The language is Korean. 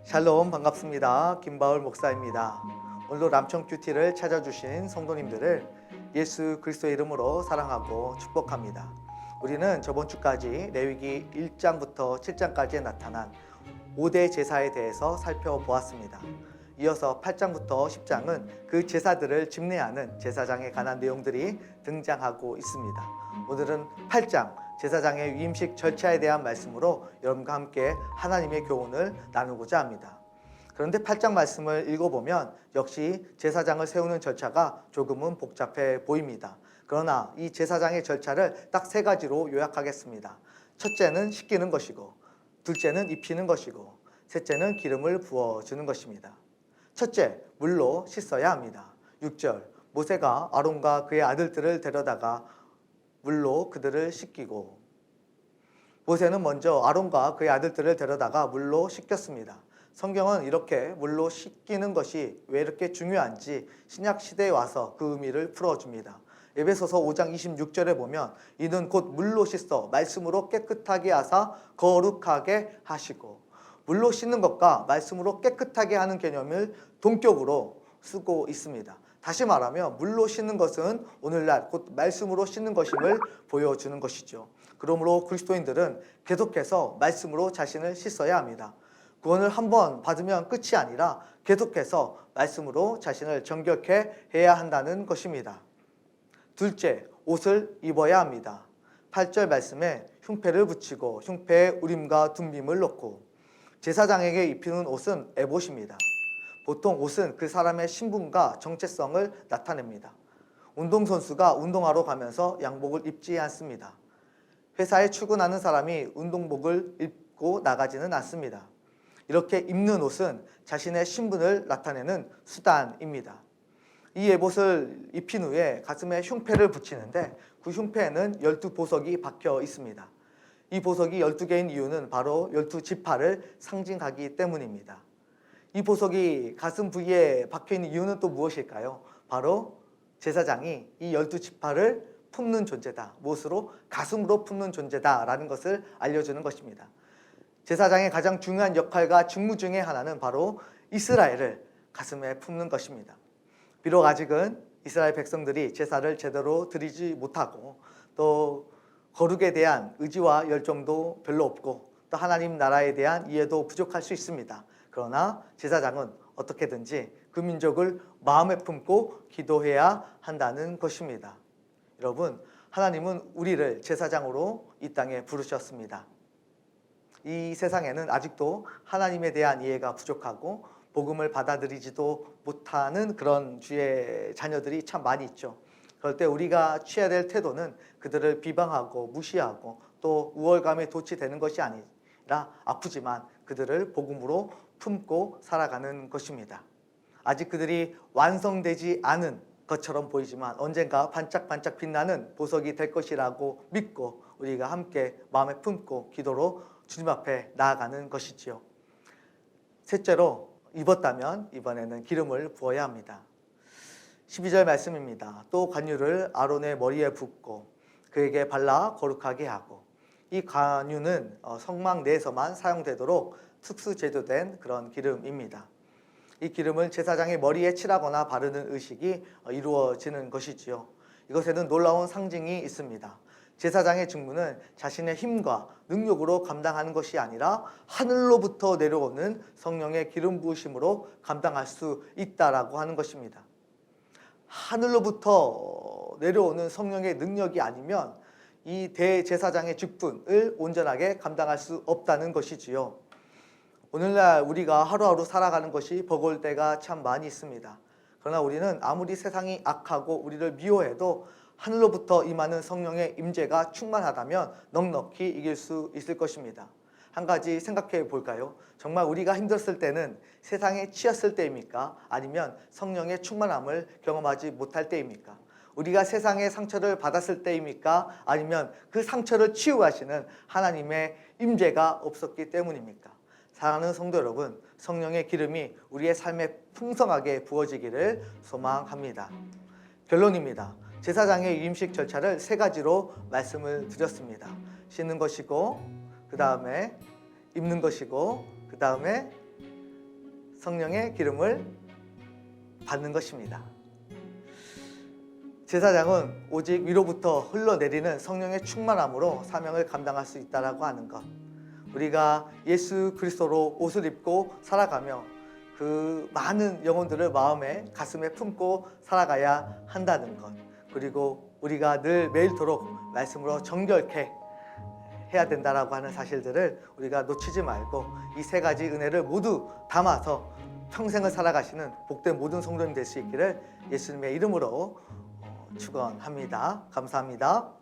샬롬, 반갑습니다. 김바울 목사입니다. 오늘도 남청 큐티를 찾아주신 성도님들을 예수 그리스도의 이름으로 사랑하고 축복합니다. 우리는 저번 주까지 레위기 1장부터 7장까지에 나타난 5대 제사에 대해서 살펴보았습니다. 이어서 8장부터 10장은 그 제사들을 집례하는 제사장에 관한 내용들이 등장하고 있습니다. 오늘은 8장 제사장의 위임식 절차에 대한 말씀으로 여러분과 함께 하나님의 교훈을 나누고자 합니다. 그런데 8장 말씀을 읽어보면 역시 제사장을 세우는 절차가 조금은 복잡해 보입니다. 그러나 이 제사장의 절차를 딱 세 가지로 요약하겠습니다. 첫째는 씻기는 것이고, 둘째는 입히는 것이고, 셋째는 기름을 부어주는 것입니다. 첫째, 물로 씻어야 합니다. 6절, 모세가 아론과 그의 아들들을 데려다가 물로 그들을 씻기고, 모세는 먼저 아론과 그의 아들들을 데려다가 물로 씻겼습니다. 성경은 이렇게 물로 씻기는 것이 왜 이렇게 중요한지 신약 시대에 와서 그 의미를 풀어줍니다. 에베소서 5장 26절에 보면 이는 곧 물로 씻어 말씀으로 깨끗하게 하사 거룩하게 하시고, 물로 씻는 것과 말씀으로 깨끗하게 하는 개념을 동격으로 쓰고 있습니다. 다시 말하면 물로 씻는 것은 오늘날 곧 말씀으로 씻는 것임을 보여주는 것이죠. 그러므로 그리스도인들은 계속해서 말씀으로 자신을 씻어야 합니다. 구원을 한번 받으면 끝이 아니라 계속해서 말씀으로 자신을 정결케 해야 한다는 것입니다. 둘째, 옷을 입어야 합니다. 8절 말씀에 흉패를 붙이고 흉패에 우림과 둠빔을 넣고, 제사장에게 입히는 옷은 에봇입니다. 보통 옷은 그 사람의 신분과 정체성을 나타냅니다. 운동선수가 운동하러 가면서 양복을 입지 않습니다. 회사에 출근하는 사람이 운동복을 입고 나가지는 않습니다. 이렇게 입는 옷은 자신의 신분을 나타내는 수단입니다. 이 에봇을 입힌 후에 가슴에 흉패를 붙이는데 그 흉패에는 12보석이 박혀 있습니다. 이 보석이 12개인 이유는 바로 12지파를 상징하기 때문입니다. 이 보석이 가슴 부위에 박혀있는 이유는 또 무엇일까요? 바로 제사장이 이 12지파를 품는 존재다. 무엇으로? 가슴으로 품는 존재다라는 것을 알려주는 것입니다. 제사장의 가장 중요한 역할과 직무 중에 하나는 바로 이스라엘을 가슴에 품는 것입니다. 비록 아직은 이스라엘 백성들이 제사를 제대로 드리지 못하고 또 거룩에 대한 의지와 열정도 별로 없고 또 하나님 나라에 대한 이해도 부족할 수 있습니다. 그러나 제사장은 어떻게든지 그 민족을 마음에 품고 기도해야 한다는 것입니다. 여러분, 하나님은 우리를 제사장으로 이 땅에 부르셨습니다. 이 세상에는 아직도 하나님에 대한 이해가 부족하고 복음을 받아들이지도 못하는 그런 주의 자녀들이 참 많이 있죠. 그럴 때 우리가 취해야 될 태도는 그들을 비방하고 무시하고 또 우월감에 도취되는 것이 아니라 아프지만 그들을 복음으로 품고 살아가는 것입니다. 아직 그들이 완성되지 않은 것처럼 보이지만 언젠가 반짝반짝 빛나는 보석이 될 것이라고 믿고 우리가 함께 마음에 품고 기도로 주님 앞에 나아가는 것이지요. 셋째로, 입었다면 이번에는 기름을 부어야 합니다. 12절 말씀입니다. 또 관유를 아론의 머리에 붓고 그에게 발라 거룩하게 하고, 이 관유는 성막 내에서만 사용되도록 특수 제조된 그런 기름입니다. 이 기름을 제사장의 머리에 칠하거나 바르는 의식이 이루어지는 것이지요. 이것에는 놀라운 상징이 있습니다. 제사장의 직무는 자신의 힘과 능력으로 감당하는 것이 아니라 하늘로부터 내려오는 성령의 기름 부으심으로 감당할 수 있다라고 하는 것입니다. 하늘로부터 내려오는 성령의 능력이 아니면 이 대제사장의 직분을 온전하게 감당할 수 없다는 것이지요. 오늘날 우리가 하루하루 살아가는 것이 버거울 때가 참 많이 있습니다. 그러나 우리는 아무리 세상이 악하고 우리를 미워해도 하늘로부터 임하는 성령의 임재가 충만하다면 넉넉히 이길 수 있을 것입니다. 한 가지 생각해 볼까요? 정말 우리가 힘들었을 때는 세상에 치였을 때입니까? 아니면 성령의 충만함을 경험하지 못할 때입니까? 우리가 세상의 상처를 받았을 때입니까? 아니면 그 상처를 치유하시는 하나님의 임재가 없었기 때문입니까? 사랑하는 성도 여러분, 성령의 기름이 우리의 삶에 풍성하게 부어지기를 소망합니다. 결론입니다. 제사장의 위임식 절차를 세 가지로 말씀을 드렸습니다. 씻는 것이고, 그 다음에 입는 것이고, 그 다음에 성령의 기름을 받는 것입니다. 제사장은 오직 위로부터 흘러내리는 성령의 충만함으로 사명을 감당할 수 있다라고 하는 것, 우리가 예수 그리스도로 옷을 입고 살아가며 그 많은 영혼들을 마음에 가슴에 품고 살아가야 한다는 것, 그리고 우리가 늘 매일토록 말씀으로 정결케 해야 된다라고 하는 사실들을 우리가 놓치지 말고 이 세 가지 은혜를 모두 담아서 평생을 살아가시는 복된 모든 성도님 될 수 있기를 예수님의 이름으로 축원합니다. 감사합니다.